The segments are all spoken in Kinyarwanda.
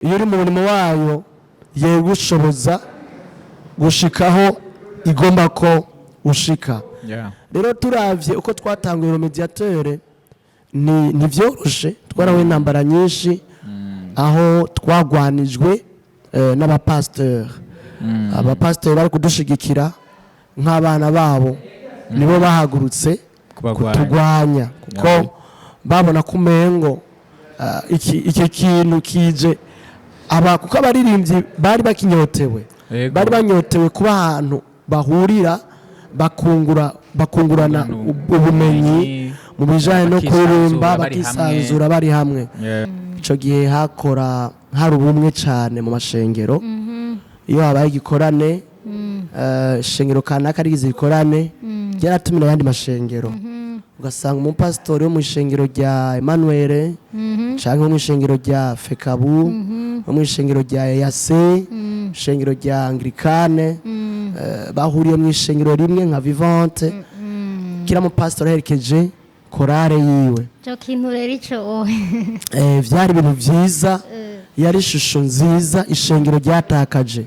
iyo uri mu murimo wayo yegushoboza gushikaho igomba ko ushika. Rero turavye uko twatanguye ro mediateur ni vyoroshe, twarawe intambara nyinshi aho twagwanijwe n'abapasteur. Abapasteur bari kudushigikira nk'abana babo nibo bahagurutse kutugwanya kuko babona kumengo iki kintu kije kuko abaririmbyi bari bakinyotewe, bari banyotewe kuba ahantu bahurira bakungurana ubumenyi mu bijanye no kuririmba bakisanzura bari hamwe. Ico gihe hari ubumwe cane mu mashengero. Iyo habaye igikorane shengero kanaka rigize igikorane ryaratumira abandi mashengero, ugasanga umupasitori wo mu ishengero rya Emmanuel canke wo mu ishengero rya Fekabu, wo mu ishengero rya Yase, ishengero rya Anglikane, bahuriye mu ishengero rimwe nka Vivante, kira mupasitori aherekeje korale yiwe. Cyo kintu rero ico vyari ibintu vyiza, yari ishusho nziza ishengero ryatakaje.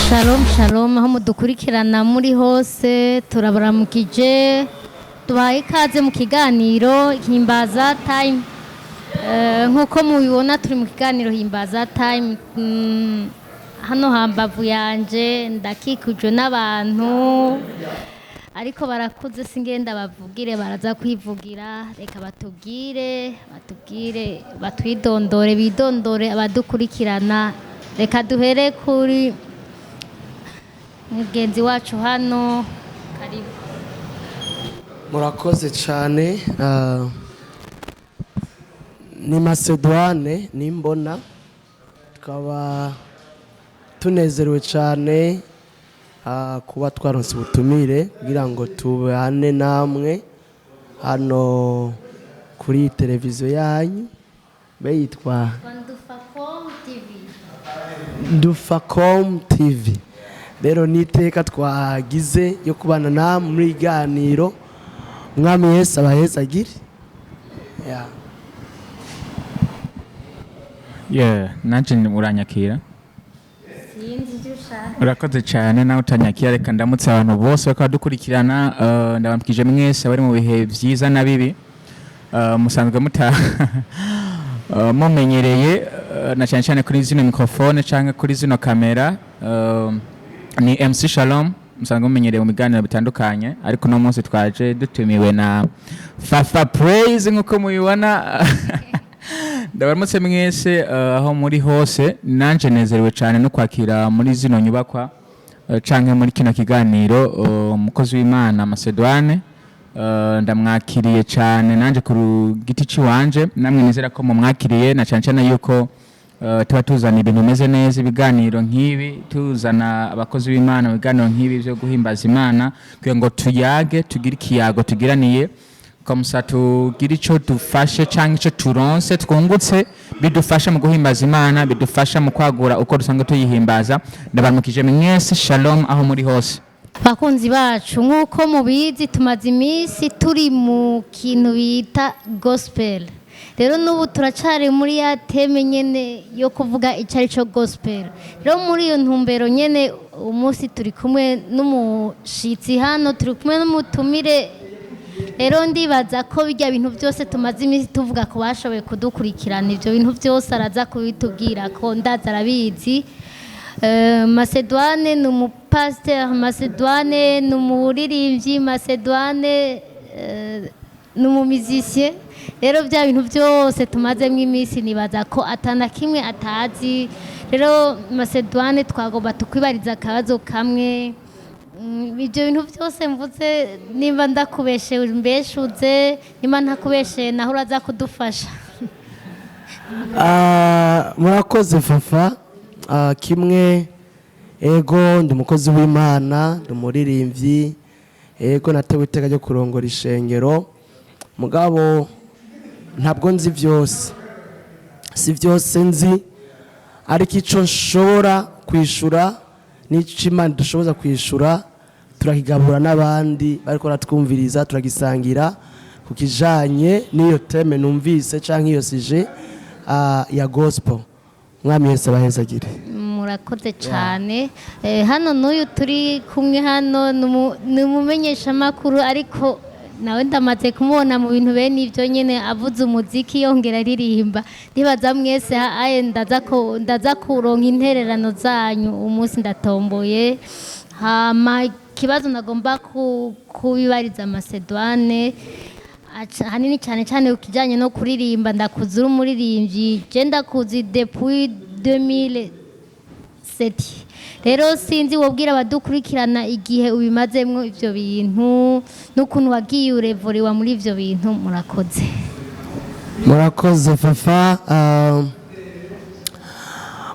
Shalom shalom, aho mudukurikirana muri hose turabaramukije, tubaye ikaze mu kiganiro Himbaza Time. Nkuko mubibona turi mu kiganiro Himbaza Time. Hano hambavu yanje ndakikujwe n'abantu ariko barakuze singenda bavugire, baraza kwivugira. Reka batubwire batwidondore, bidondore abadukurikirana. Reka duhere kuri mugenzi wacu hano. Karibu. Murakoze cyane. Ni Macedoine nimbona, tukaba tunezerewe cyane kuba twaronse ubutumire kugira ngo tubane namwe hano kuri televiziyo yanyu bayitwa Dufacom TV. Rero niteka twagize yo kubana namwe muri iganiro. Mwami Yesu abaheza agire. Nanje uranyakira. Urakoze cyane nawe utanyakira. Reka ndamutse abantu bose bakadukurikirana, ndabambikije mwese bari mu bihe vyiza na bibi. Musanzwe mumenyereye na cyane cyane kuri zino microphone canke kuri zino kamera. Ni MC Shalom, musanzwe mumenyereye mu biganiro bitandukanye, ariko no munsi twaje dutumiwe na Fafa Praise nkuko mubibona. Ndabaramutse mwese aho muri hose. Nanje nezerewe cyane no kwakira muri zino nyubakwa canke muri kino kiganiro umukozi w'Imana Macedoine. Ndamwakiriye cyane nanje ku giti ciwanje, namwe nizera ko mumwakiriye na cyane cyane yuko tuba tuzana ibintu bimeze neza, ibiganiro nk'ibi, tuzana abakozi b'Imana ibiganiro nk'ibi byo guhimbaza Imana kugira ngo tuyage, tugire ikiyago tugiraniye, komsa tugira ico dufashe canke ico turonse twungutse bidufasha mu guhimbaza Imana, bidufasha mu kwagura uko dusanga tuyihimbaza. Ndabaramukije mwese, shalom aho muri hose. Bakunzi bacu, nkuko mubizi tumaze iminsi turi mu kintu bita gospel. Rero nubu turacari muri ya teme nyene yo kuvuga icari cyo gospel. Rero muri iyo ntumbero nyene umunsi turi kumwe n'umushitsi hano, turi kumwe n'umutumire. Rero ndibaza ko bijya bintu byose tumaze iminsi tuvuga ko bashoboye kudukurikirana, ivyo bintu byose araza kubitubwira ko ndaza arabizi. Macedoine ni umupasteur, Macedoine ni umuririmbyi, Macedoine ni umumizisye. Rero bya bintu byose tumazemo iminsi nibaza ko atana kimwe atazi. Rero Macedoine twagomba tukwibariza akabazo kamwe. Ibyo bintu byose mvuze nimba ndakubeshe mbeshuze, nimba ntakubeshe naho uraza kudufasha. Murakoze Fafa. Kimwe ego ndi umukozi w'Imana, ndi umuririmbyi, ego natewe iteka ryo kurongora ishengero, mugabo ntabwo nzi byose, si byose nzi, ariko icyo nshobora kwishura n'icimana dushoboza kwishura turakigabura n'abandi bariko baratwumviriza turagisangira ku kijanye n'iyo teme numvise canke iyo sije ya gospel. Mwami Yesu abahezagire. Murakoze cyane. Hano n'uyu turi kumwe hano ni umumenyesha makuru ariko nawe ndamaze kumubona mu bintu bene ibyo nyine avuze umuziki yongera aririmba. Ndibaza mwese ndaza kuronka intererano zanyu umunsi ndatomboye. Hama ikibazo nagomba kubibariza Macedone hanini cyane cyane ukijyanye no kuririmba. Ndakuzi uri umuririmbyi, je ndakuzi depuis 2007. Rero sinzi wobwira abadukurikirana igihe ubimazemwo ivyo bintu n'ukuntu wagiye urevuriwa muri ivyo bintu. Murakoze Fafa.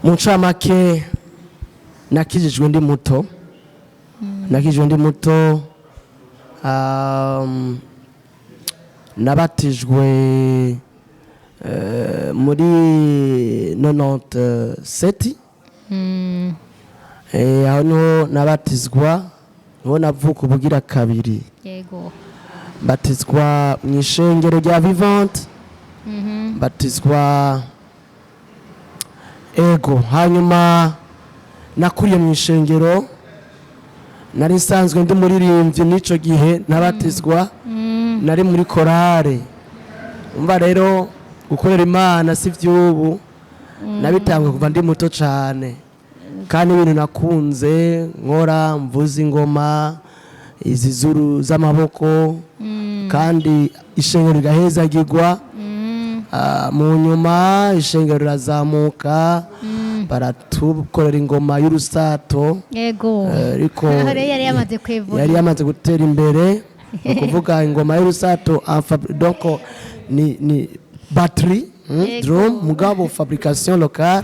Mu ncamake nakijijwe ndi muto. Nabatijwe muri 97. Aho niho nabatizwa, niho navuka ubugira kabiri. Yego. Batizwa mu ishengero rya Vivante. Batizwa ego. Hanyuma nakuriye mu ishengero, nari nsanzwe ndi muririmbyi n'ico gihe nabatizwa. Nari muri korale. Umva rero gukorera Imana si vy'ubu, nabitangwe kuva ndi muto cyane, kandi ibintu nakunze nkora mvuza ingoma izi zuru z'amaboko, kandi ishengero rigahezagirwa. Mu nyuma ishengero rirazamuka, baratukorera ingoma y'urusato. Yego. Ariko yari yamaze gutera imbere. Kuvuga ingoma y'urusato donc ni batterie, drum, mugabo fabrication locale.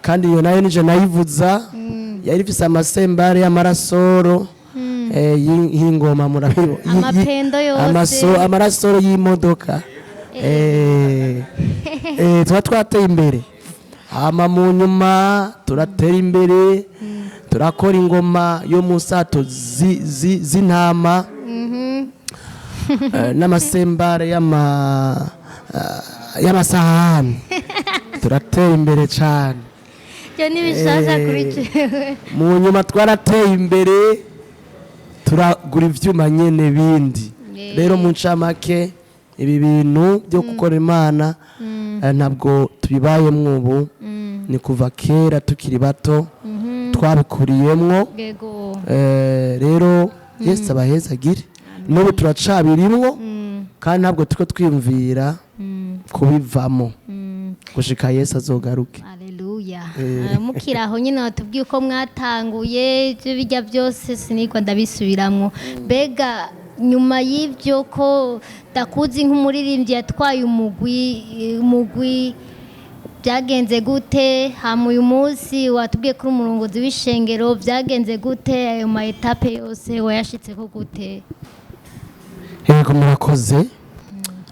Kandi iyo nayo nije nayivuza, yari ifise amasembare y'amarasoro y'ingoma, murabiro amapendo yose, amarasoro y'imodoka. Tuba twateye imbere. Hama mu nyuma turatera imbere, turakora ingoma yo mu sato z'intama n'amasembare y'amasahani. Turatera imbere cyane. Yo nibishasha kuri jewe. Mu nyuma twarateye imbere, turagura ivyuma nyene bindi. Rero mu ncamake ibi bintu byo gukora Imana ntabwo tubibayemwo ubu, ni kuva kera tukiri bato twabikuriyemwo. Rero Yesu abahezagire. N'ubu turacabirimwo, kandi ntabwo turiko twiyumvira kubivamo gushika Yesu azogaruke. Haleluya. Mukiraho nyine watubwiye uko mwatanguye ibyo bijya byose sinigwa ndabisubiramwo. Bega nyuma y'ibyo ko ndakuzi nk'umuririmbyi yatwaye umugwi byagenze gute? Hama uyu munsi watubwiye kuri umurongozi w'ishengero, byagenze gute? Ayo ma etape yose wayashitseko gute? Yego murakoze.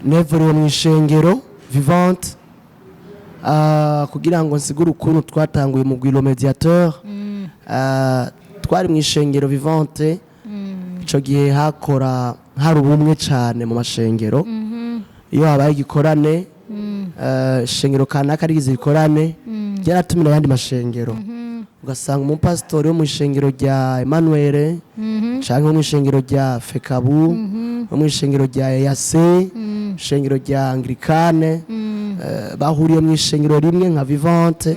Nevuriwe mu ishengero Vivante, kugira ngo nsigure ukuntu twatanguye mu Gwilo Mediateur. Twari mu ishengero Vivante, ico gihe hari ubumwe cyane mu mashengero. Iyo habaye igikorane, ishengero kanaka rigize igikorane, ryaratumira ayandi mashengero. Ugasanga umupasitori wo mu ishengero rya Emmanuel, canke wo mu ishengero rya Fekabu, wo mu ishengero rya Yase, ishengero rya Anglikane, bahuriye mu ishengero rimwe nka Vivante.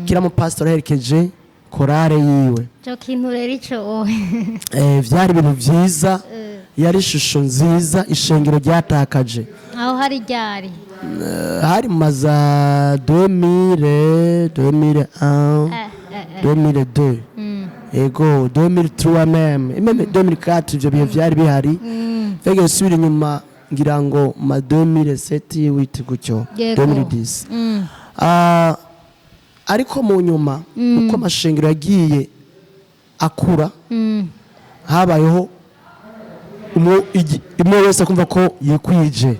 Kira mupasitori aherekeje korale yiwe. Cyo kintu rero ico vyari ibintu vyiza, yari ishusho nziza ishengero ryatakaje. Aho hari ryari? Hari maza 2001, 2002. Ego 2003 même 2004 ivyo bihe vyari bihari. Fege subira inyuma ngira ngo ma 2007 witi gutyo 2010. Ariko mu nyuma uko amashengero yagiye akura, habayeho imwe wese kumva ko yikwije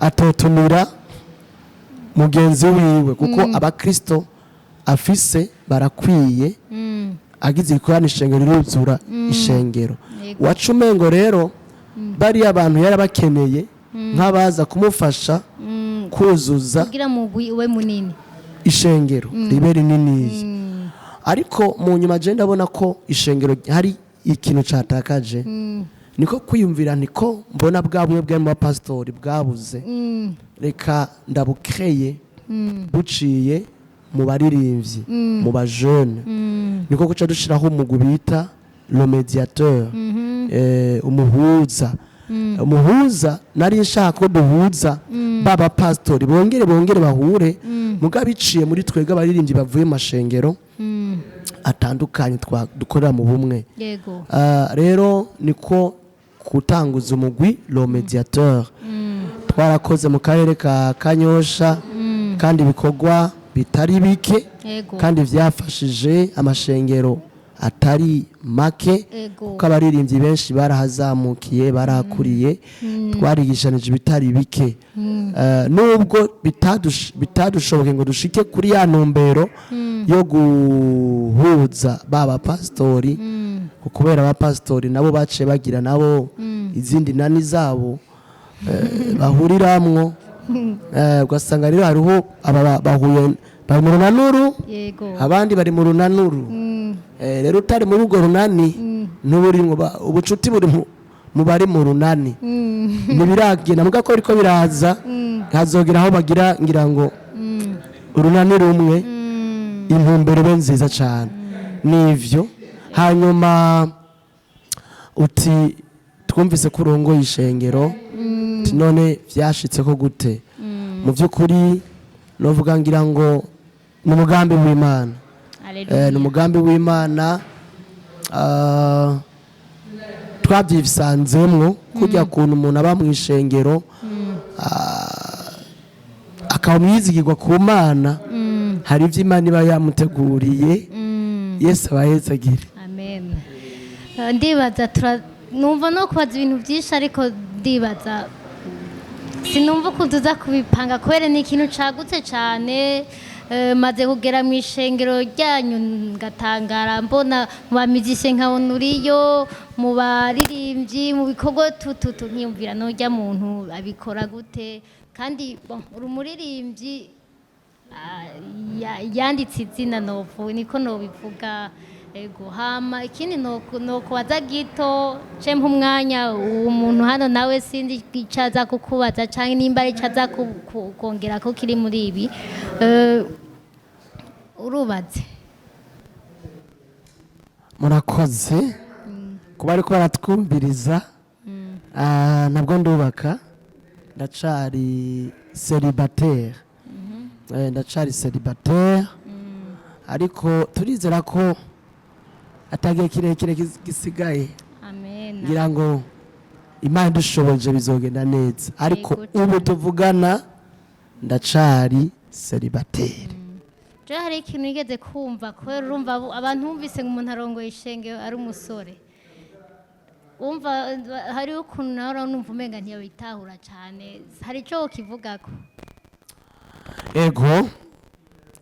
atotumira mugenzi wiwe, kuko abakristo afise barakwiye agize ikorana ishengero riruzura ishengero wacu umengo rero bari abantu yarabakeneye nk'abaza kumufasha kuzuza kugira mugwi we munini ishengero ribe rinini ariko mu nyuma je ndabona ko ishengero hari ikintu catakaje niko kwiyumvira niko mbona bwabwe mu bapastori bwabuze reka ndabukreye buciye mu baririmbyi mu bajene niko kuca dushiraho umugwi bita le médiateur umuhuza nari nshaka ko duhuza baba pastori bongere bahure muga biciye muri twega abaririmbyi bavuye mashengero atandukanye dukorera mu bumwe rero niko kutanguza umugwi le médiateur twarakoze mu karere ka Kanyosha kandi ibikorwa bitari bike kandi vyafashije amashengero atari make kuko abaririmbyi benshi barahazamukiye barakuriye twarigishanije bitari bike nubwo bitadushoboke ngo dushike kuri ya ntumbero yo guhuza baba pastori kubera abapastori nabo baciye bagira nabo izindi nani zabo bahuriramwo ugasanga rero hariho bahuye bari mu runanuru abandi bari mu runanuru rero utari muri urwo runani ubucuti buri mu bari mu runani ntibiragenda muga ko ariko biraza hazogera aho bagira ngira ngo urunani rumwe intumbero be nziza cyane nivyo hanyuma uti twumvise ko urongoye ishengero none vyashitse ko gute mu by'ukuri novuga ngira ngo ni umugambi w'Imana ni umugambi w'Imana twabyisanzemwo kujya kuntu umuntu aba mu ishengero akaba mwizigirwa ku Mana hari ibyo Imana iba yamuteguriye Yesu abahezagire amen ndibaza numva no kubaza ibintu byinshi ariko ndibaza sinumva ukuntu uza kubipanga kubera ni ikintu cagutse cyane maze kugera mu ishengero ryanyu ngatangara mbona mu bamizishe nkabona uriyo mu baririmbyi mu bikorwa tututu nkiyumvira n'urya muntu abikora gute kandi uri umuririmbyi yanditse izina novu niko nobivuga ego hama ikindi no kubaza gito cempa umwanya umuntu hano nawe sindi icaza kukubaza canke nimba ari caza kongera ko kiri muri ibi urubaze murakoze kuba ariko baratwumviriza nabwo ndubaka ndacari célibataire ariko turizera ko atagiye kirekire gisigaye ngira ngo Imana dushoboje bizogenda neza ariko ubu tuvugana ndacari célibataire je hari ikintu igeze kumva kubera urumva abantu bumvise ngo umuntu arongoye ishengero ari umusore umva hari ukuntu nawe numva umenga ntiyabitahura cyane hari ico ukivugako ego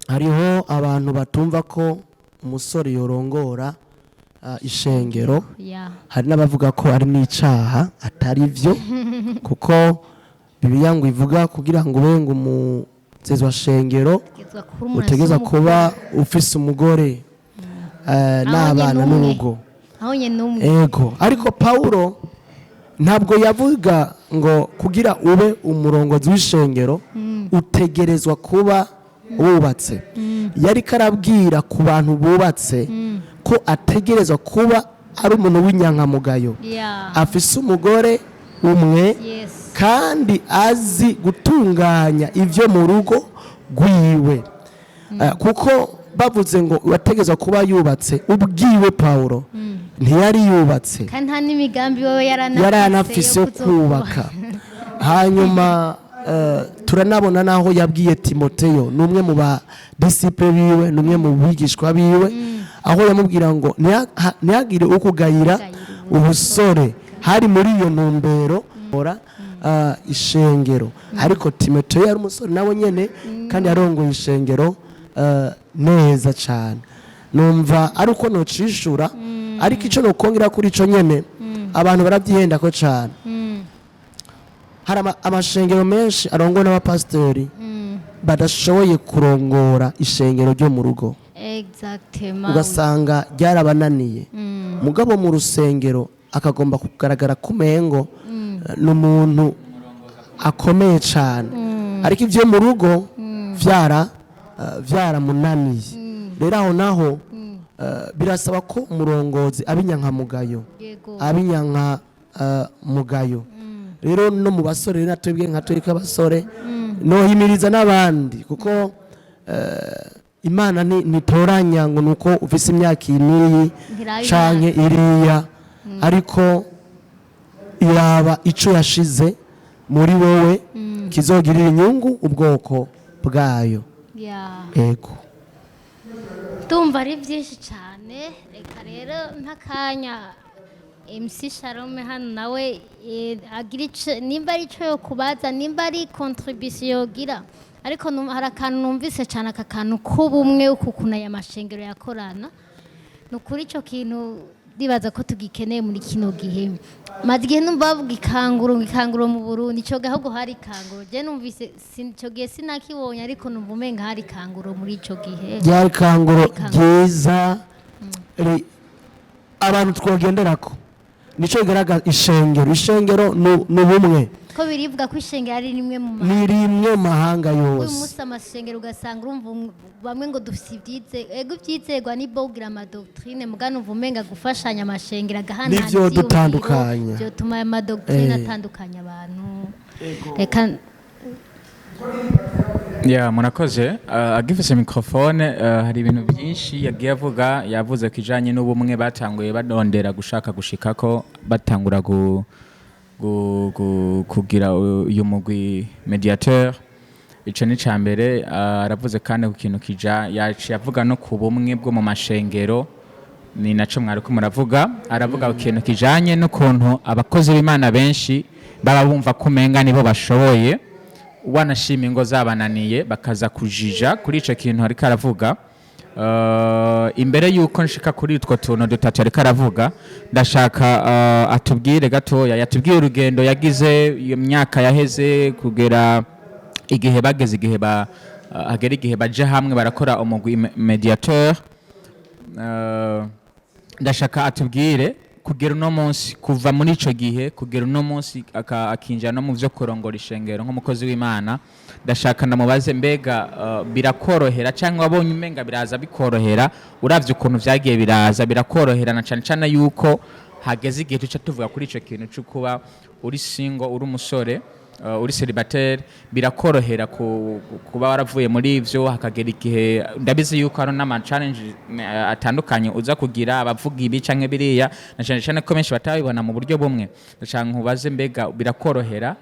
hariho abantu batumva ko umusore yorongora ishengero hari n'abavuga ko ari n'icaha atari byo kuko Bibiliya ngo ivuga kugira ngo ube ngo umuzezwa shengero utegeza kuba ufise umugore n'abana n'urugo ego ariko Paulo ntabwo yavuga ngo kugira ube umurongozi w'ishengero utegerezwa kuba wubatse yari karabwira ku bantu bubatse ko ategerezwa kuba ari umuntu w'inyankamugayo afise umugore umwe kandi azi gutunganya ivyo mu rugo rwiwe kuko bavuze ngo wategezwa kuba yubatse ubwiwe Paulo ntiyari yubatse kandi nta n'imigambi wewe yaranafise yo kubaka hanyuma turanabona naho yabwiye Timoteyo numwe mu ba disciple biwe numwe mu bigishwa biwe aho yamubwira ngo ntihagire ukugayira ubusore hari muri iyo ntumbero ishengero ariko Timoteyo yari umusore nawe nyene kandi yarongoye ishengero neza cyane numva ari uko nocishura ariko icyo nokongera kuri ico nyene abantu barabyihenda ko cyane hari amashengero menshi arongwa n'abapasiteri badashoboye kurongora ishengero ryo mu rugo ugasanga ryarabananiye mugabo mu rusengero akagomba kugaragara kumengo n'umuntu akomeye cyane ariko ibyo mu rugo byaramunaniye rero aho naho birasaba ko umurongozi abinyankamugayo abinyankamugayo rero no mu basore rero twebwe nka twebwe abasore nohimiriza n'abandi kuko Imana ntitoranya ngo nuko ufise imyaka iniyi canke iriya ariko iraba ico yashize muri wowe kizogirira inyungu ubwoko bwayo ego tumva ari byinshi cyane reka rero ntakanya MC Shalom hano nawe agira nimba ari cyo yo kubaza nimba ari contribution yogira ariko hari akantu numvise cyane aka kantu k'ubumwe ukukuna ya mashengero yakorana no kuri cyo kintu ndibaza ko tugikeneye muri kino gihe maze igihe numva bavuga ikanguro mu Burundi cyo gaho hari ikanguro je numvise cyo gihe sinakibonye ariko numva umenga hari ikanguro muri cyo gihe ryari ikanguro ryiza abantu twogenderako nico igaragaza ishengero n'ubumwe ko biribwa ko ishengero ari rimwe mu mahanga yose uyu munsi amashengero ugasanga urumva bamwe ngo dufite ibyizegwa ni bogram doctrine mugano uvumenga gufashanya amashengero agahana nivyo dutandukanya byo tuma aya doctrine atandukanya abantu reka murakoze agifise microphone hari ibintu byinshi yagiye avuga yavuze kijanye n'ubumwe batanguye badondera gushaka gushikako batangura kugira uyu mugwi mediateur ico ni cambere aravuze kandi ku kintu yaciye avuga no ku bumwe bwo mu mashengero ni naco mwariko muravuga aravuga ku kintu kijanye n'ukuntu abakozi b'Imana benshi baba bumva kumenga nibo bashoboye wanashima ingo zabananiye bakaza kujija kuri ico kintu ariko aravuga imbere yuko nshika kuri utwo tuntu dutatu ariko aravuga ndashaka atubwire gatoya yatubwiye urugendo yagize iyo myaka yaheze kugera igihe bageze igihe hagera igihe baje hamwe barakora umugwi mediateur ndashaka atubwire kugera uno munsi kuva muri ico gihe kugera uno munsi akinjira no mu byo kurongora ishengero nk'umukozi w'Imana ndashaka ndamubaze mbega birakorohera cyangwa abonye umenga biraza bikorohera uravye ukuntu vyagiye biraza birakorohera na cyane yuko hageze igihe tuca tuvuga kuri ico kintu cyo kuba uri single uri umusore uri célibataire birakorohera kuba waravuye muri ivyo hakagera igihe ndabizi yuko hari n'ama challenge atandukanye uza kugira abavuga ibi canke biriya na cyane ko benshi batabibona mu buryo bumwe ndashaka nkubaze mbega birakorohera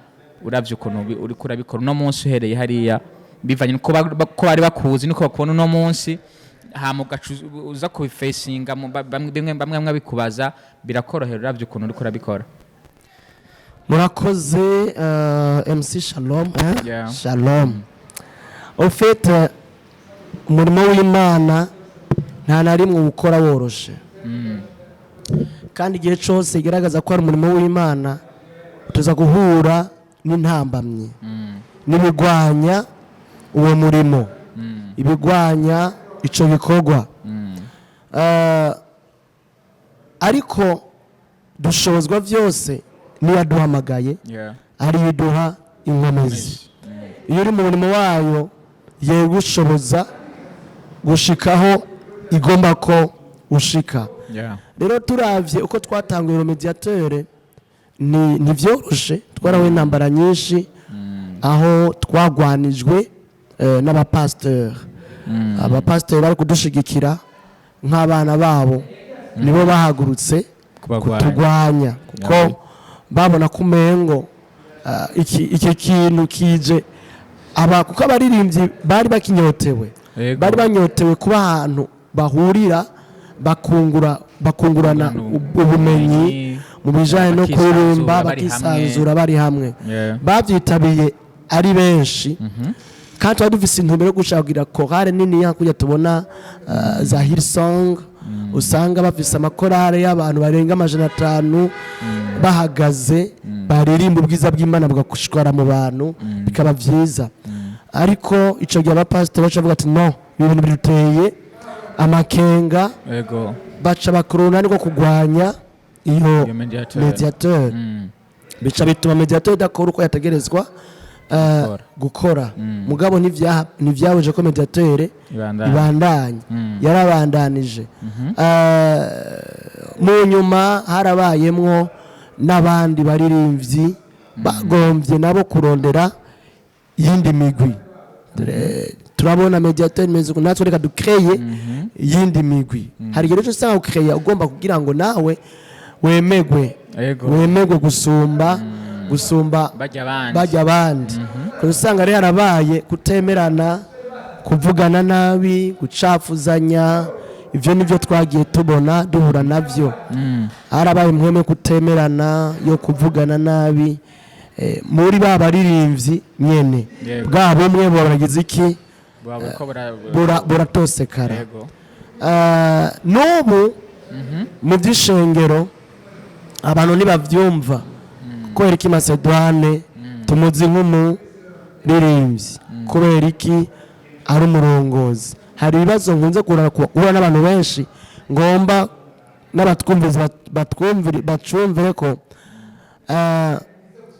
uravye ukuntu uri kurabikora no munsi uhereye hariya bivanye ko bari bakuzi niko bakubona no munsi hamugacu uza kubifacinga bamwe bikubaza birakorohera uravye ukuntu uri kurabikora murakoze MC Shalom Shalom au fait umurimo w'Imana nta na rimwe ukora woroshe kandi igihe cyose igaragaza ko ari umurimo w'Imana tuza guhura n'intambamye n'ibigwanya uwo murimo ibigwanya ico bikorwa ariko dushobozwa byose niyo duhamagaye ari duha inkomezi iyo uri mu murimo wayo yegushoboza gushikaho igomba ko ushika rero turavye uko twatanguye mediateur ni vyoroshe twarawe intambara nyinshi aho twagwanijwe n'abapasteur abapasteur bari kudushigikira nk'abana babo nibo bahagurutse kutugwanya kuko babona kumengo iki kintu kije kuko abaririmbyi bari bakinyotewe bari banyotewe kuba ahantu bahurira bakungurana ubumenyi mu bijanye no kuririmba bakisanzura bari hamwe bavyitabiye ari benshi kandi tuba dufise intumbero yo gushaka kugira korale nini kujya tubona za Hillsong usanga bafise amakorale y'abantu barenga 500 bahagaze baririmba ubwiza bw'Imana bugashwara mu bantu bikaba vyiza ariko ico gihe abapasiteri bacavuga ati no ibintu biruteye amakenga baca bakorona niko kugwanya iyo mediateur bica bituma mediateur dakora uko yategerezwa gukora mugabo ntivyahoje ko mediateur ibandanye yarabandanije mu nyuma harabayemwo n'abandi baririmbyi bagombye nabo kurondera yindi migwi turabona mediateur meze ko natwe reka dukreye yindi migwi hari igihe cyo usanga ukreya ugomba kugira ngo nawe wemegwe gusumba bajya abandi usanga rero harabaye kutemerana kuvugana nabi gucafuzanya ivyo nivyo twagiye tubona duhura navyo harabaye mweme kutemerana yo kuvugana nabi muri babaririmbyi nyene bwa bumwe baragize iki buratosekara n'ubu mu by'ishengero abantu ntibavyumva kubera iki Macedoine tumuzi nk'umuririmbyi kubera iki ari umurongozi hari ibibazo nkunze guhura n'abantu benshi ngomba n'abatwumviza bacumvire ko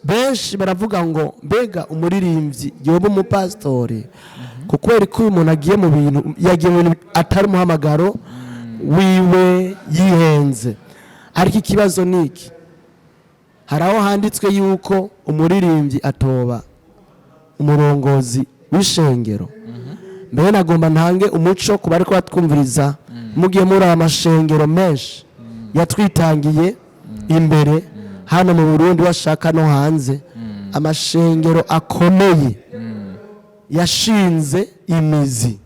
benshi baravuga ngo mbega umuririmbyi yoba umupasitori kubera ko uyu muntu agiye mu bintu yagiye mu bintu atari umuhamagaro wiwe yihenze ariko ikibazo ni iki hari aho handitswe yuko umuririmbyi atoba umurongozi w'ishengero mbere nagomba ntange umuco ku bari batwumviriza mugiye muri amashengero menshi yatwitangiye imbere hano mu Burundi washaka no hanze amashengero akomeye yashinze imizi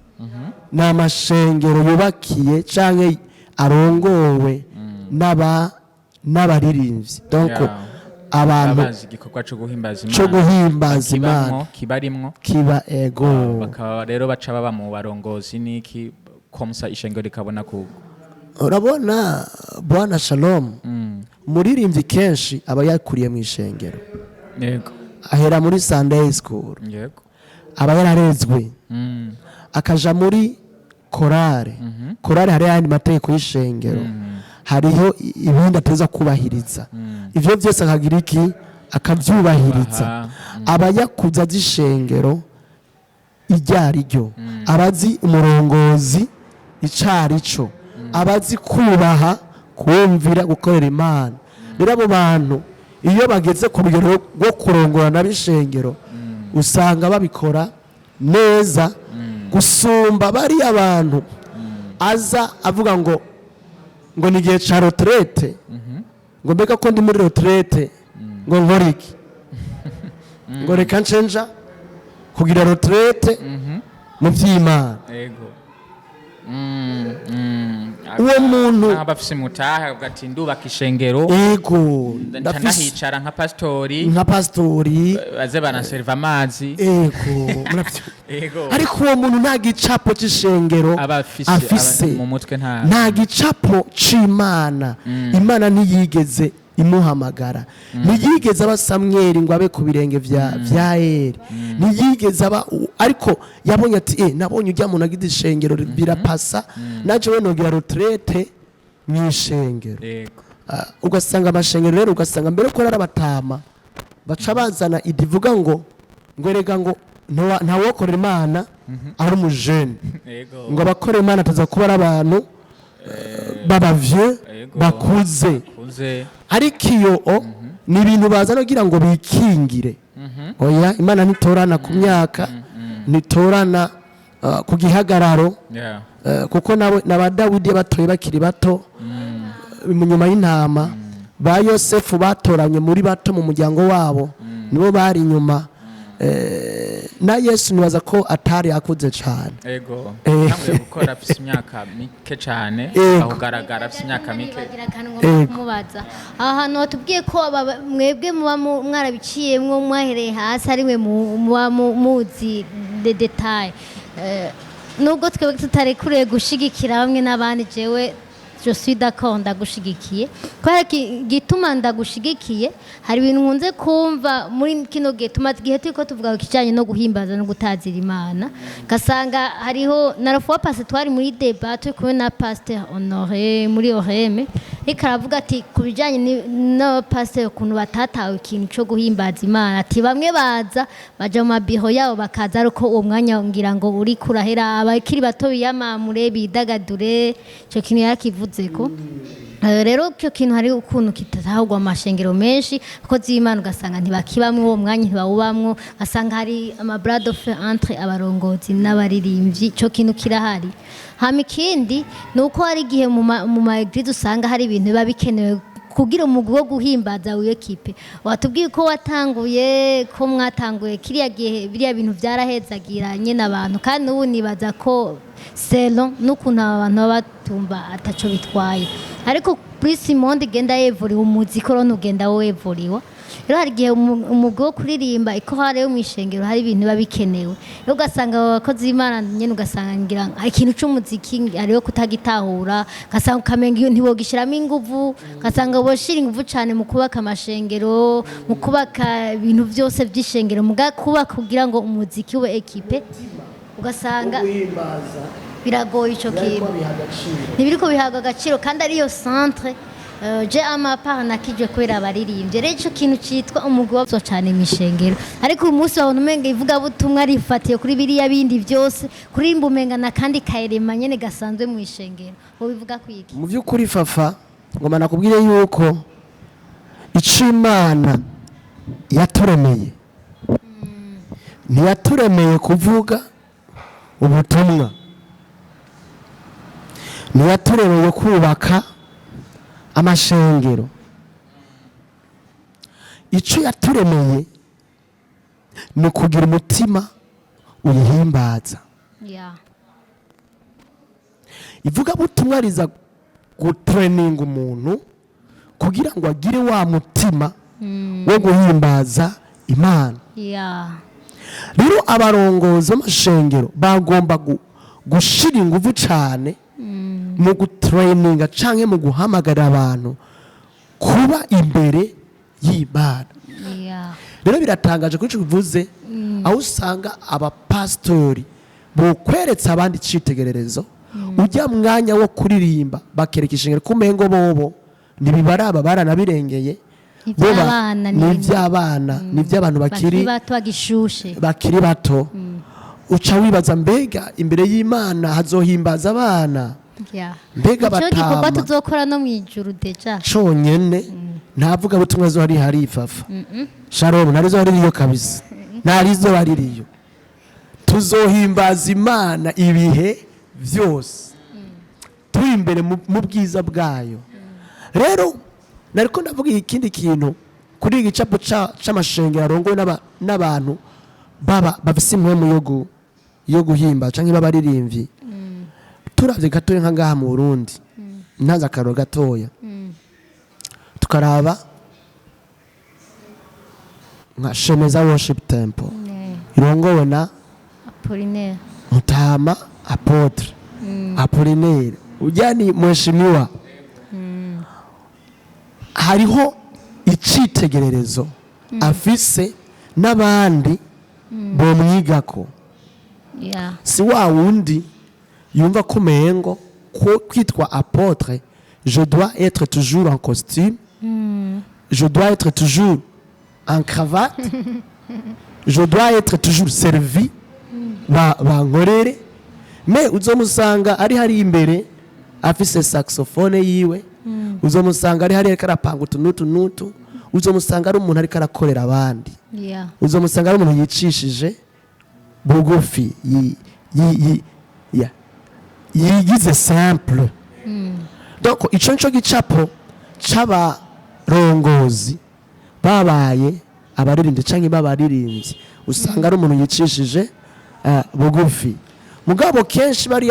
n'amashengero yubakiye canke arongowe n'abaririmbyi donc abantu igikorwa cyo guhimbaza Imana kiba ego bakaba rero baca baba mu barongozi niki komsa ishengero rikabona ku urabona Bwana Shalom umuririmbyi kenshi aba yakuriye mu ishengero yego ahera muri Sunday school yego aba yararezwe akaja muri korale hari ayandi mategeko y'ishengero hariho ibindi ateza kubahiriza ivyo byose akagira iki akavyubahiriza aba yakuza z'ishengero iryari ryo abazi umurongozi icari co abazi kubaha kumvira gukorera Imana rero abo bantu iyo bageze ku rugero rwo kurongorana b'ishengero usanga babikora neza gusumba bari abantu aza avuga ngo ni gihe ca retraite ngo mbega ko ndi muri retraite ngo nkora iki ngo reka ncenja kugira retraite mu vy'Imana uwo muntu abafise mutaha ugati ndubaka ishengero yego ndahicara nka pastori baze banaserva amazi yego ariko uwo muntu nta gicapo c'ishengero afise mu mutwe nta gicapo c'Imana Imana ntiyigeze imuhamagara ntiyigeze aba Samweli ngo abe ku birenge vya Eli ntiyigeze aba ariko yabonye ati nabonye ujya muntu agize ishengero birapasa naje we nogira retraite mu ishengero ugasanga amashengero rero ugasanga mbere ko arabatama baca bazana idivuga ngo erega ngo ntawokorera Imana ari umujene ngo abakora Imana ataza kuba ari abantu b'abavye bakuze ariko iyo ni ibintu bazana kugira ngo bikingire oya Imana ntitorana ku myaka ntitorana ku gihagararo kuko na Dawidi batoye bakiri bato nyuma y'intama ba Yosefu batoranye muri bato mu muryango wabo nibo bari inyuma na Yesu nibaza ko atari akuze cyane namwe gukora afite imyaka mike cyane ahugaragara afite imyaka mike kumubaza aha hantu watubwiye ko mwebwe muba mwarabiciyemwo mwahereye hasi ari we muba muzi de detail nubwo twebwe tutarekuriye gushigikira bamwe n'abandi jewe je suis d'accord ndagushigikiye kubera gituma ndagushigikiye hari ibintu nkunze kumva muri kino gihe tumaze igihe turiko tuvuga ku kijanye no guhimbaza no gutazira Imana gasanga hariho narafuwa pase twari muri débat turi kumwe na Pasteur Honoré muri ORM reka aravuga ati ku bijanye no pasteur ukuntu batatawe ikintu cyo guhimbaza Imana ati bamwe baza baja mu mabiho yabo bakaza ariko uwo mwanya ngira ngo uri kurahera abakiri bato biyamamure bidagadure cyo kintu yarakivuze ko rero cyo kintu hari ukuntu kitatahugwa amashengero menshi kuko z'Imana ugasanga ntibakibamwe uwo mwanya ntibawubamwo asanga hari ama brad of entre abarongozi n'abaririmbyi cyo kintu kirahari hama ikindi nuko hari igihe mu ma eglise usanga hari ibintu biba bikenewe kugira umugwi wo guhimbaza w'ekipe watubwiye ko watanguye ko mwatanguye kiriya gihe biriya bintu byarahezagiranye n'abantu kandi ubu nibaza ko selon n'ukuntu abantu baba batumva ataco bitwaye ariko kuri Simone igenda yevuriwe umuziki rero ugenda wevuriwa rero hari igihe umugwi wo kuririmba iko hariyo mu ishengero hari ibintu biba bikenewe rero ugasanga abakozi b'Imana nyene ugasanga ngira ikintu c'umuziki hariyo kutagitahura ugasanga ukamenga iyo ntibogishiramo inguvu ugasanga boshira inguvu cane mu kubaka amashengero mu kubaka ibintu byose by'ishengero muga kubaka kugira ngo umuziki we ekipe ugasanga biragoye ico kintu ntibiriko bihabwa agaciro kandi ariyo centre je amapara nakije kwera abaririmbye rero ico kintu citwa umugwi wabyo cyane mishengero ariko uyu munsi babona umenga ivuga butumwa rifatiye kuri biriya bindi byose kurimba umenga na kandi kairema nyene gasanzwe mu ishengero bo bivuga kwiki mu by'ukuri fafa ngoma nakubwire yuko icimana yaturemeye ntiyaturemeye kuvuga ubutumwa ntiyaturemeye kubaka amashengero icyo yaturemeye ni ukugira umutima uyihimbaza ivuga butumwa riza gutreninga umuntu kugira ngo agire wa mutima wo guhimbaza Imana rero abarongozi b'amashengero bagomba gushira ingufu cyane mu gutreninga canke mu guhamagarira abantu kuba imbere y'Imana rero biratangaje kuri cyo bivuze aho usanga abapastori bokweretsa abandi citegererezo ujya mwanya wo kuririmba bakereka ishengero kumengo bobo nibibaraba baranabirengeye n'iby'abana n'iby'abantu bakiri bato uca wibaza mbega imbere y'Imana hazohimbaza abana mbega batama tuzokora no mwijuru deja conyene ntavuga butumwa zo hari ifafa Shalom narizo haririyo kabisa narizo haririyo tuzohimbaza Imana ibihe byose turi imbere mu bwiza bwayo rero nariko ndavuga ikindi kintu kuri igicapo c'amashengero arongowe n'abantu bafise impwemu yo guhimba canke babaririmbyi turavye gatoya nka ngaha mu Burundi ntaza akaro gatoya tukaraba nka Shemeza Worship Temple irongowe na Apollinaire Mutama Apotre Apollinaire ujyani mheshimiwa hariho icitegererezo afise n'abandi bomwigako si wa wundi yumva kumengo kwitwa apôtre je dois être toujours en costume je dois être toujours en cravate je dois être toujours servi bankorere me uzomusanga ari hari imbere afise saxophone yiwe uzomusanga ari hari karapanga utunutu uzomusanga ari umuntu ari karakorera abandi uzomusanga ari umuntu yicishije bugufi yigize simple donc ico nico gicapo c'abarongozi babaye abaririmbyi canke babaririmbyi usanga ari umuntu yicishije bugufi mugabo kenshi bari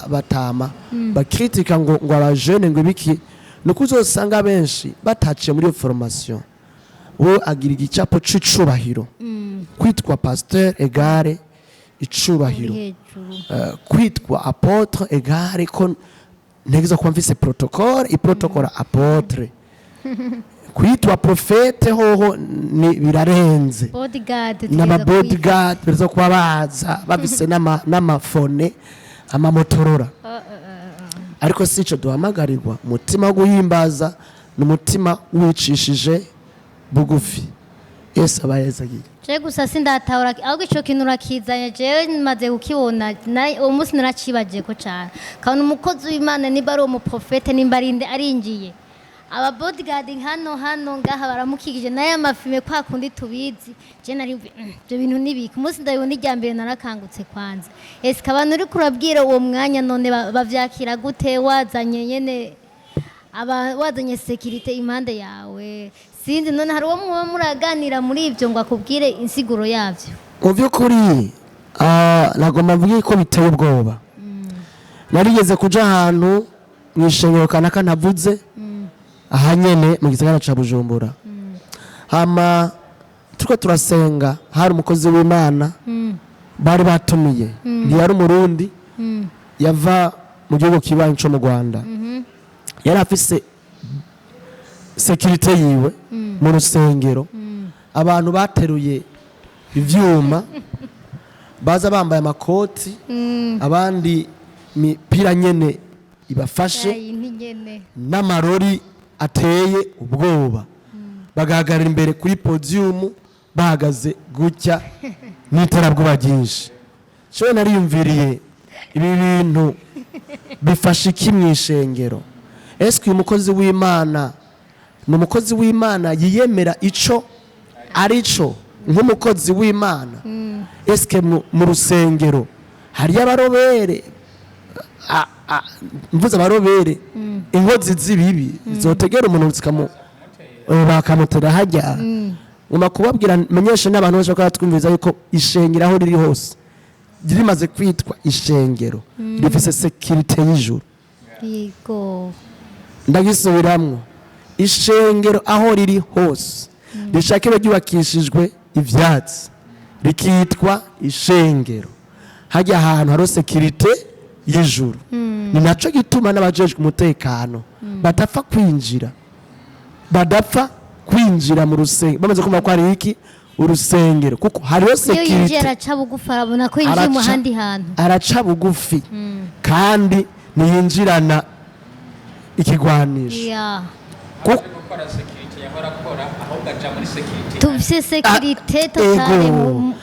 batama bakritika ngo abajene ngo biki nuko uzosanga benshi bataciye muri formation we agira igicapo c'icubahiro kwitwa pasteur egare icubahiro hejuru. kwitwa apotre egare ko ntegeza kuba mfise protocole iprotocole apotre kwitwa profete hoho birarenze bodyguard n'ama bodyguard beza kuba baza bafise n'amafone amamotorora ariko si ico duhamagarirwa umutima wo guhimbaza n'umutima wicishije bugufi Yesu abayezagiye je gusa sindatahura ahubwo ico kintu urakizanye jewe maze kukibona uwo munsi naracibaje ko cyane kabona umukozi w'Imana niba ari umuprofete nimba arinjiye aba bodyguard hano ngaha baramukikije naye amafime kwa kundi tubizi je nari ibyo bintu nibika umunsi ndabibona ijya mbere narakangutse kwanza ese abantu uri kurabwira uwo mwanya none bavyakira gute wazanye wazanye security impande yawe sinzi none hari uwo muba muraganira muri ibyo ngo akubwire insiguro yavyo mu by'ukuri nagomba mvuge ko biteye ubwoba narigeze kuja ahantu mwishengero kanaka navuze aha nyene mu gisagara ca Bujumbura hama turiko turasenga hari umukozi w'Imana bari batumiye ntiyari umurundi yava mu gihugu kibanyi co mu Rwanda yari afise security yiwe mu rusengero abantu bateruye ivyuma baza bambaye amakoti abandi mipira nyene ibafashe n'amarori ateye ubwoba bagahagarara imbere kuri podium bahagaze gutya n'iterabwoba ryinshi cyo nariyumviriye ibi bintu bifashe iki mwishengero eske umukozi w'Imana n'umukozi w'Imana yiyemera ico arico nk'umukozi w'Imana eske mu rusengero hari abarobere mvuze abarobere inkozi z'ibibi zotegera umuntu bakamutera hajya ngoma kubabwira menyeshe n'abantu bose bakora twumviza yuko ishengero aho riri hose rimaze kwitwa ishengero rifise security y'ijuru yego ndagisubiramwo ishengero aho riri hose rishakira ryubakishijwe ivyatsi rikitwa ishengero hajya ahantu hari security y'ijuru ni naco gituma n'abajejwe umutekano badapfa kwinjira mu rusengero bamaze kumva ko hari iki urusengero kuko hariho security iyo yinjira aca bugufi arabona ko yinjiye mu handi hantu araca bugufi kandi niyinjirana ikigwanisho tufise security totale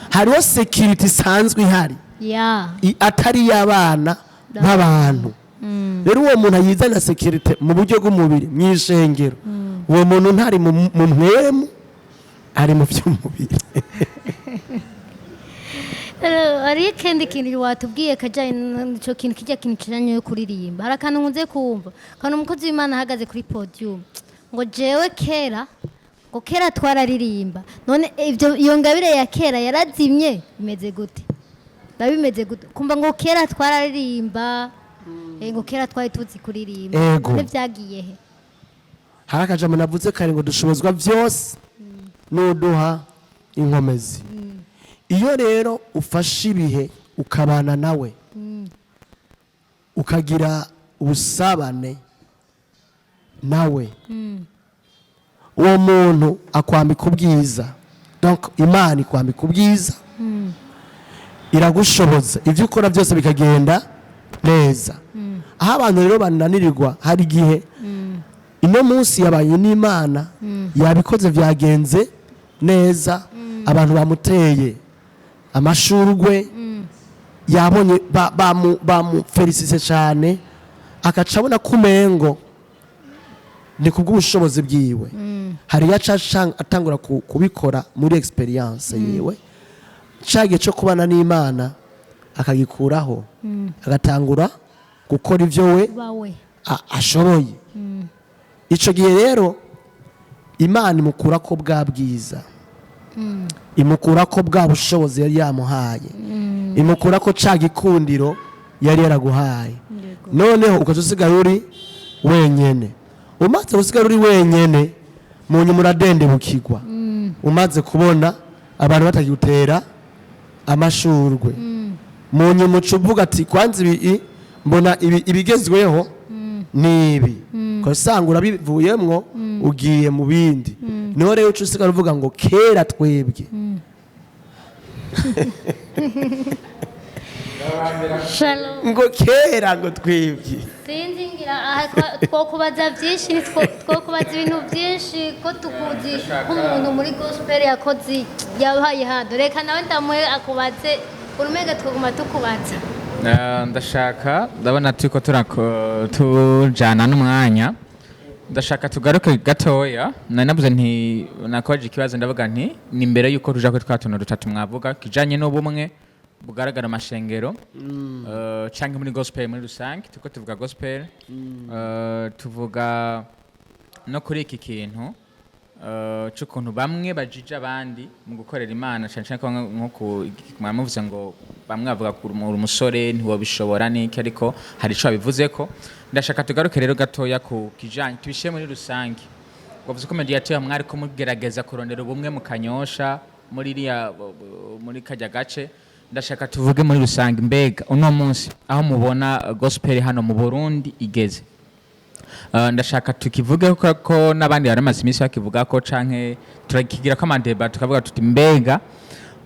hariho security isanzwe ihari atari y'abana nk'abantu rero uwo muntu ayizana security mu buryo bw'umubiri mw'ishengero uwo muntu ntari mu mwemu ari mu by'umubiri ari ikindi kintu watubwiye kajyanye n'icyo kintu kijya kintu kijyanye no kuririmba hari akantu nkunze kumva kandi umukozi w'Imana ahagaze kuri podium ngo jewe kera twararirimba none iyo ngabire ya kera yarazimye bimeze gute bimeze gute kumva ngo kera twararirimba ngo kera twari tuzi kuririmba none byagiye he hari akajambo navuze kare ngo dushobozwa byose n'uduha inkomezi iyo rero ufashe ibihe ukabana nawe ukagira ubusabane nawe uwo muntu akwambika ubwiza donc Imana ikwambika ubwiza iragushoboza ibyo ukora byose bikagenda neza aho abantu rero bananirirwa hari igihe ino munsi yabaye n'Imana yabikoze byagenze neza abantu bamuteye amashurwe yabonye bamufelicise cyane akacabona kumengo ni kubw'ubushobozi bwiwe hari atangura kubikora muri experience yiwe cyagiye cyo kubana n'Imana akagikuraho agatangura gukora ibyo we ashoboye icyo gihe rero Imana imukura ko bwa bwiza imukura ko bwa bushobozi yari yamuhaye imukura ko ca gikundiro yari yaraguhaye noneho ukazusigara uri wenyene umaze gusigara uri wenyene mu nyuma uradende bukigwa umaze kubona abantu batagutera amashurwe mu nyuma uca uvuga ati kwanza ibi mbona ibigezweho ni ibi ko usanga urabivuyemwo ugiye mu bindi niho rero uca usigara uvuga ngo kera twebwe Shalom. ngo kera ngo twebwe Sinzi ngira twokubaza byinshi twokubaza ibintu byinshi ko tukuzi nk'umuntu muri gospel yakoze yabaye hano reka nawe ndamuhe akubaze urumega twaguma tukubaza ndashaka ndabona turiko tujana n'umwanya ndashaka tugaruke gatoya navuze nti nakoje ikibazo ndavuga nti ni mbere yuko tuja ko twatuntu dutatu mwavuga kijanye n'ubumwe bugaragara amashengero canke muri gospel muri rusange tuko tuvuga gospel tuvuga no kuri iki kintu cy'ukuntu bamwe bajija abandi mu gukorera Imana cyane cyane nko mwamuvuze ngo bamwe bavuga ko umusore ntiwabishobora niki ariko hari ico bivuze ko ndashaka tugaruke rero gatoya ku kijanye tubishe muri rusange bavuze ko mediateur mwari ko mugerageza kurondera ubumwe mu Kanyosha muri kajya gace ndashaka tuvuge muri rusange mbega uno munsi aho mubona gospel hano mu Burundi igeze ndashaka tukivuge ko n'abandi baramaze iminsi bakivuga ko canke turakigira ko amandeba tukavuga tuti mbega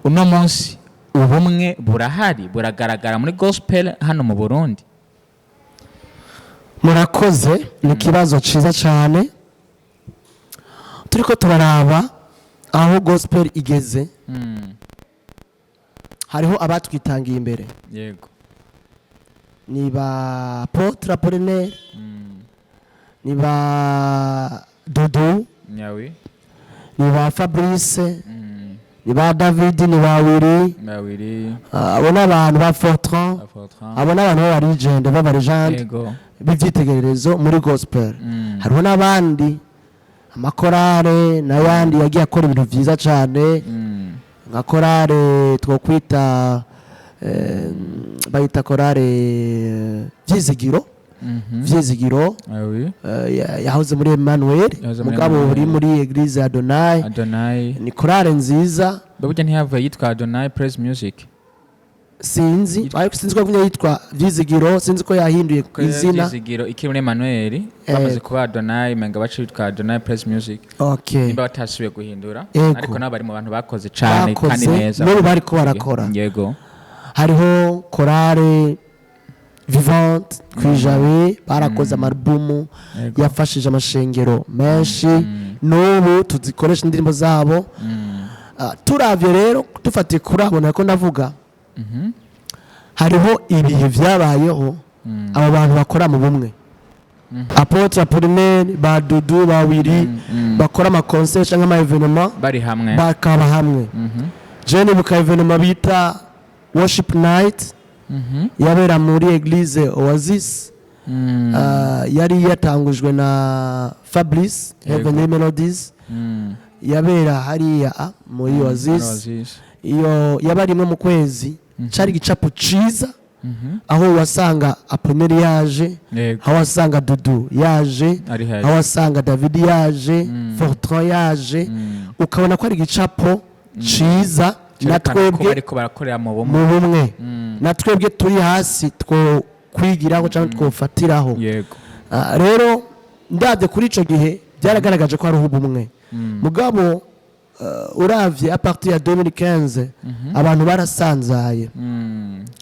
uno munsi ubumwe burahari buragaragara muri gospel hano mu Burundi. Murakoze ni kibazo ciza cyane turiko turaraba aho gospel igeze hariho abatwitangiye imbere yego ni ba Apotre Apollinaire ni ba Dodo nyawi ni ba Fabrice ni ba David ni ba Willy abo n'abantu ba Fortran abo n'abantu ba legend ba legend bivyitegererezo muri gospel hariho n'abandi amakorale n'ayandi yagiye akora ibintu vyiza cyane nka korale twokwita bayita korale Vyizigiro Vyizigiro yahoze muri Emmanuel mugabo uri muri Eglise Adonai ni korale nziza burya ntiyavuye yitwa Adonai Praise Music sinzi ariko sinzi ko yitwa Vyizigiro sinzi ko yahinduye izina Vyizigiro ikiri muri Emmanuel bamaze kuba Adonai menga bace yitwa Adonai Praise Music nimba batasubiye guhindura ariko nabo bari mu bantu bakoze cyane kandi neza n'ubu bari ko barakora yego hariho korale Vivante Kwijabe barakoze amarubumu yafashije amashengero menshi n'ubu tuzikoresha indirimbo zabo turavye rero dufatiye kuri abona ko ndavuga hariho ibihe vyabayeho abo bantu bakora mu bumwe Apotre Apollinaire ba Dudu ba Willy bakora ama concert cyangwa ama evenement bari hamwe bakaba hamwe jene buka evenement bita worship night yabera muri Eglise Oasis yari yatangujwe na Fabrice Heavenly Melodies yabera hariya muri Oasis iyo yabarimwe mu kwezi cari gicapo ciza aho wasanga Apollinaire yaje aho wasanga Dudu yaje aho wasanga David yaje Fortran yaje ukabona ko ari gicapo ciza natwebwe ariko barakorera mu bumwe natwebwe turi hasi two kwigiraho cyangwa twofatiraho yego rero ndade kuri ico gihe byaragaragaje ko ari ubumwe mugabo uravye a partir ya 2015 abantu barasanzaye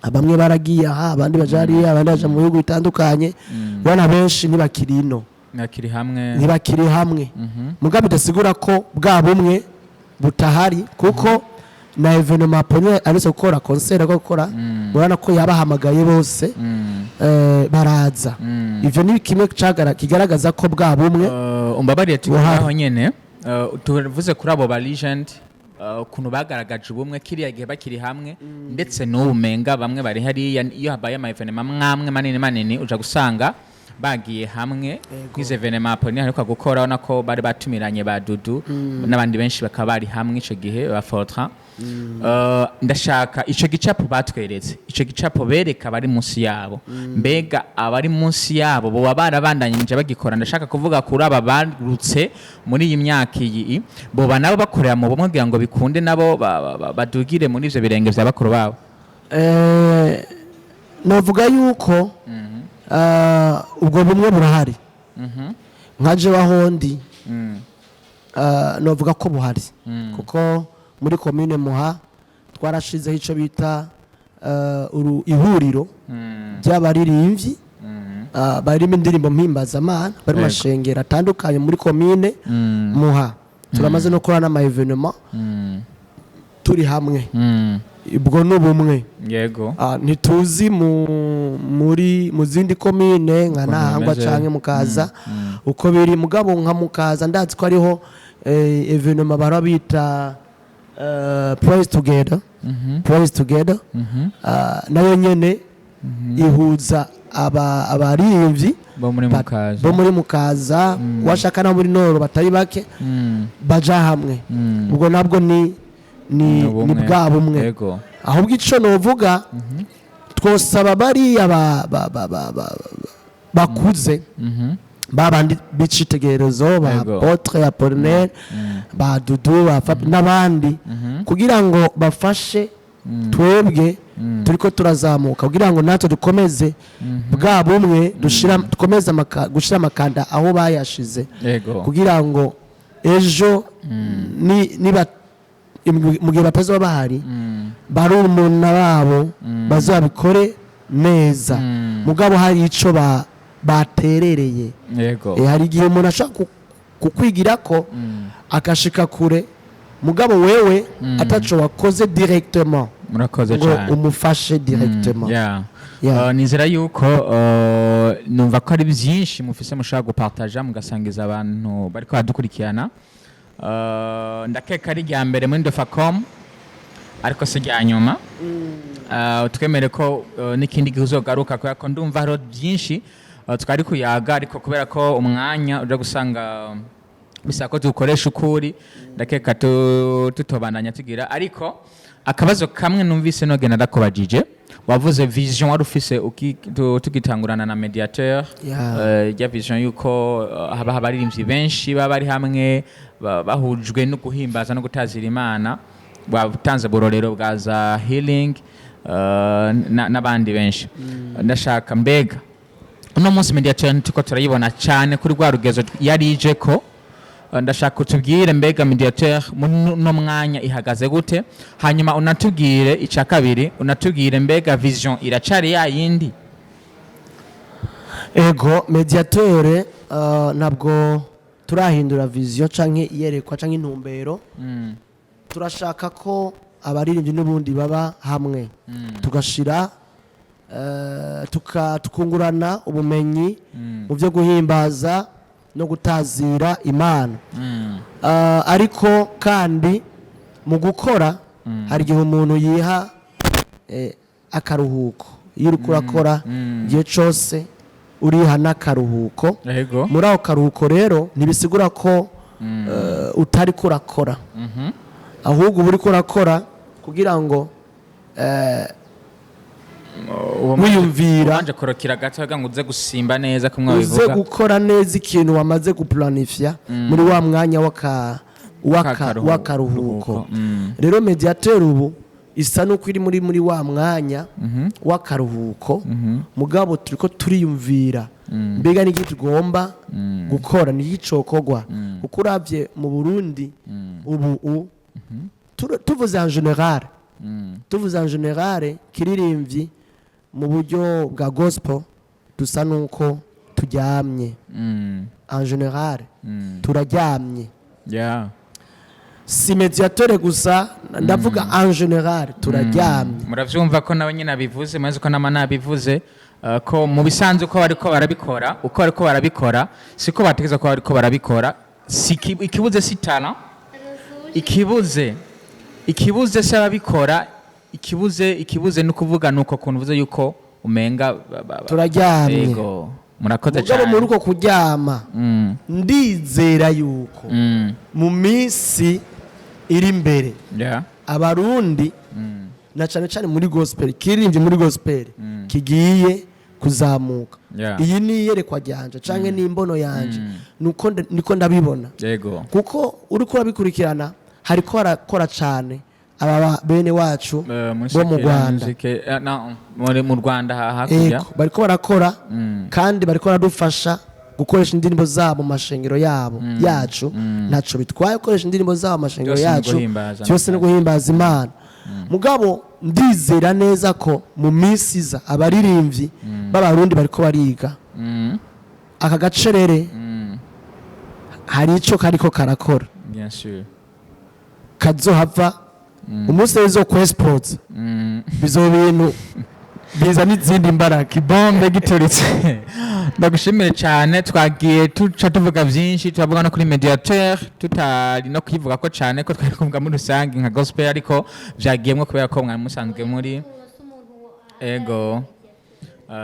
abamwe baragiye aha abandi bajariye abandi baje mu bihugu bitandukanye bana benshi ntibakirino ntibakiri hamwe mugabo bidasigura ko bwa bumwe butahari kuko na evenement Apollinaire ariko gukora concert gukora murana ko yabahamagaye bose baraza ivyo ni kimwe kigaragaza ko bwa bumwe umbabariye tubaho nyene tuvuze kuri abo ba legend ukuntu bagaragaje ubumwe kiriya gihe bakiri hamwe ndetse n'ubumenga bamwe bari hariya iyo habaye ama evenement mwamwe manini uja gusanga bagiye hamwe kwize evenement Apollinaire ariko gukora ona ko bari batumiranye ba Dudu n'abandi benshi bakaba bari hamwe ico gihe ba Fortran ndashaka ico gicapo batweretse ico gicapo bereka bari munsi yabo mbega abari munsi yabo bo barabandanyije bagikora ndashaka kuvuga kuri aba barutse muri iyi myaka iyi bo banabo bakorera mu bumwe kugira ngo bikunde nabo badugire muri ivyo birenge vya bakuru babo navuga yuko ubwo bumwe burahari nkaje wahondi navuga ko buhari kuko muri commune Muha twarashizeho ico bita ihuriro ry'abaririmbyi barimo indirimbo mpimbazamana bari mashengera atandukanye muri commune Muha turamaze no gukora n'ama evenement turi hamwe ubwo n'ubumwe yego ntituzi mu zindi commune nka Ntahangwa canke Mukaza uko biri mugabo nka Mukaza ndazi ko ariho evenement barabita Praise Together nayo nyene ihuza abaririmbyi bo muri Mukaza washaka na muri Noro batari bake baja hamwe ubwo nabwo ni bwa bumwe ahubwo ico novuga twosaba bari bakuze babandi bicitegerezo ba Apotre Apollinaire ba Dudu n'abandi kugira ngo bafashe twebwe turiko turazamuka kugira ngo natwe dukomeze bwa bumwe dukomeze gushira amakanda aho bayashize kugira ngo ejo niba mu gihe batazoba bahari barumuna babo bazabikore neza mugabo hari ico baterereye hari igihe umuntu ashaka kukwigira ko akashika kure mugabo wewe ataco wakoze directement murakoze cyane umufashe directement nizera yuko numva ko ari byinshi mufise mushaka gupartager mugasangiza abantu bariko badukurikirana ndakeka ari rya mbere muri Ndofacom ariko se rya nyuma twemere ko n'ikindi gihe uzogaruka kubera ko ndumva haro byinshi twari kuyaga ariko kubera ko umwanya uja gusanga bisa ko dukoresha ukuri ndakeka tutobandanya tugira ariko akabazo kamwe numvise no gena ndakobajije wavuze vision wari ufise tugitangurana na mediateur ya vision yuko haba abaririmbyi benshi baba bari hamwe bahujwe no guhimbaza no gutazira Imana batanze bororero bwaza healing n'abandi benshi ndashaka mbega uno munsi mediateur tuko turayibona cyane kuri rwa rugezo yarije ko ndashaka utubwire mbega mediateur no mwanya ihagaze gute hanyuma unatubwire ica kabiri unatubwire mbega vision iracari ya yindi ego mediateur nabwo turahindura vision canke yerekwa canke intumbero turashaka ko abaririmbyi n'ubundi baba hamwe tugashira tukungurana ubumenyi mu byo guhimbaza no gutazira Imana ariko kandi mu gukora hari igihe umuntu yiha akaruhuko iyo uri kurakora igihe cyose uriha n'akaruhuko muri ako karuhuko rero ntibisigura ko utari kurakora ahubwo uba uri kurakora kugira ngo wiyumvira wanje korokira gato ngo uze gusimba neza kumwe bivuga uze gukora neza ikintu wamaze guplanifya muri wa mwanya w'akaruhuko rero mediateur ubu isa nuko iri muri wa mwanya w'akaruhuko mugabo turiko turiyumvira mbega n'iki tugomba gukora n'igicokogwa uko uravye mu Burundi ubu tuvuze en general kiririmbyi mu buryo bwa gospel dusa nuko turyamye en general turaryamye si mediateur gusa ndavuga en general turaryamye muravyumva ko nawe nyine abivuze maze ko nama nabivuze ko mu bisanzwe uko bariko barabikora siko bategeza ko bariko barabikora ikibuze sitana ikibuze se ababikora ikibuze no kuvuga nuko kunvuze yuko umenga turaryamye murakoze cyane muri uko kuryama ndizera yuko mu minsi iri imbere abarundi na cyane cyane muri gospel kiririmbye muri gospel kigiye kuzamuka iyi ni yerekwa ryanje canke ni imbono yanje niko ndabibona kuko uri kurabikurikirana hariko arakora cyane aba bene wacu bo mu Rwanda mu Rwanda hakurya bariko barakora kandi bariko baradufasha gukoresha indirimbo zabo mu mashengero yabo yacu ntaco bitwaye gukoresha indirimbo zabo mu mashengero yacu cyose no guhimbaza Imana mugabo ndizera neza ko mu minsi iza abaririmbyi b'abarundi bariko bariga aka gacerere hari ico kariko karakora bien sûr kazohava umunsi w'izo Questport bizo bintu biza n'izindi mbaraga ibombe gituritse ndagushimire cyane twagiye tuca tuvuga byinshi turavuga no kuri Mediateur tutari no kwivuga ko cyane ko twari kuvuga muri rusange nka gospel ariko byagiyemwe kubera ko mwari musanzwe muri ego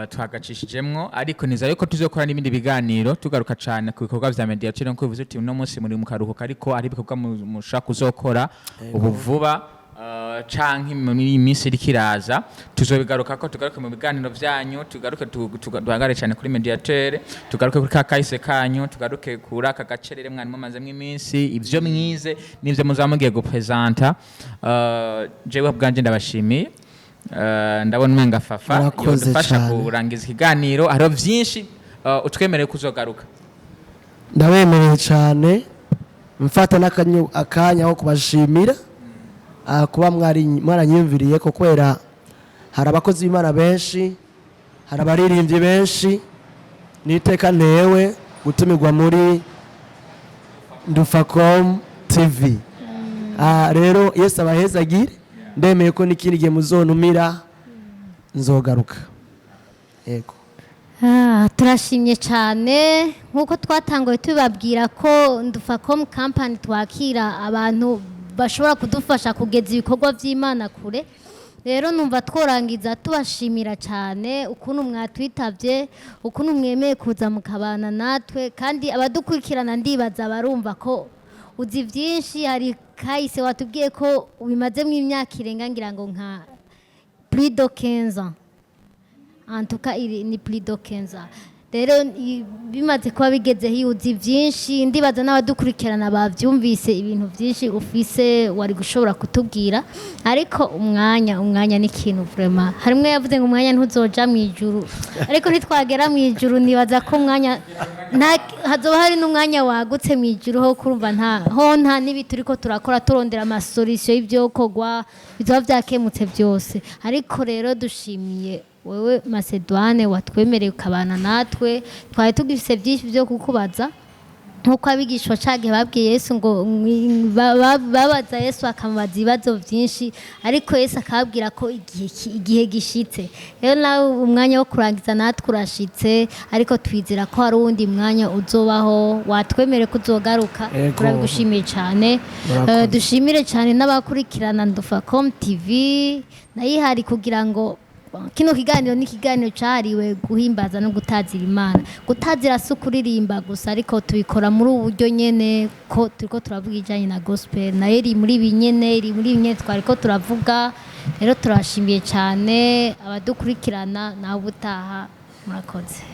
twagacishijemwo ariko niza yuko tuzokora n'ibindi biganiro tugaruka cyane ku bikorwa vya Mediateur nko bivuze uti uno munsi muri mu karuhuko ariko ari ibikorwa mushaka kuzokora ubu vuba canke muri iminsi irikiraza tuzobigaruka ko tugaruke mu biganiro vyanyu tugaruke duhangare cyane kuri Mediateur tugaruke kuri kakayise kanyu tugaruke kuri aka gacerere mwari mumazemwe iminsi ivyo mwize n'ivyo muzamugiye gupresenta jewe bwanje ndabashimiye ndabona umenga Fafa yodufasha kurangiza ikiganiro haro vyinshi utwemereye kuzogaruka ndabemereye cyane mfata akanya ko kubashimira kuba mwaranyumviriye ko kwera hari abakozi b'Imana benshi hari abaririmbyi benshi niteka ntewe gutumirwa muri Ndufacom TV rero Yesu abahezagire ndemeye ko n'ikindi gihe muzonumira nzogaruka yego turashimye cyane nk'uko twatanguye tubabwira ko Ndufacom company twakira abantu bashobora kudufasha kugeza ibikorwa by'Imana kure rero numva tworangiza tubashimira cyane ukuntu mwatwitabye ukuntu mwemeye kuza mukabana natwe kandi abadukurikirana ndibaza barumva ko uzi byinshi hari kahise watubwiye ko ubimazemo imyaka irenga ngira ngo nka plus de 15 ans en tout cas ni plus de 15 ans rero bimaze kuba bigeze hiyuzi byinshi ndibaza n'abadukurikirana bavyumvise ibintu byinshi ufise wari gushobora kutubwira ariko umwanya ni ikintu vraiment harimwe yavuze ngo umwanya ntuzoja mu ijuru ariko ntitwagera mu ijuru nibaza ko umwanya hazoba hari n'umwanya wagutse mu ijuru ho kurumva nta nibi turiko turakora turondera amasolution y'ivyokorwa bizoba vyakemutse byose ariko rero dushimiye wewe Macedoine watwemereye ukabana natwe twari tugifise byinshi byo kukubaza nkuko abigishwa cage babwiye Yesu ngo babaza Yesu akamubaza ibibazo byinshi ariko Yesu akabwira ko igihe gishitse rero nawe umwanya wo kurangiza natwe urashitse ariko twizera ko hari uwundi mwanya uzobaho watwemereye kuzogaruka turabigushimiye cyane dushimire cyane n'abakurikirana Ndufacom TV nayihari kugira ngo kino kiganiro ni kiganiro cyariwe guhimbaza no gutazira Imana gutazira si kuririmba gusa ariko tubikora muri ubu buryo nyene ko turiko turavuga ijanye na gospel nayo iri muri binyene twariko turavuga rero turashimiye cyane abadukurikirana nawe ubutaha murakoze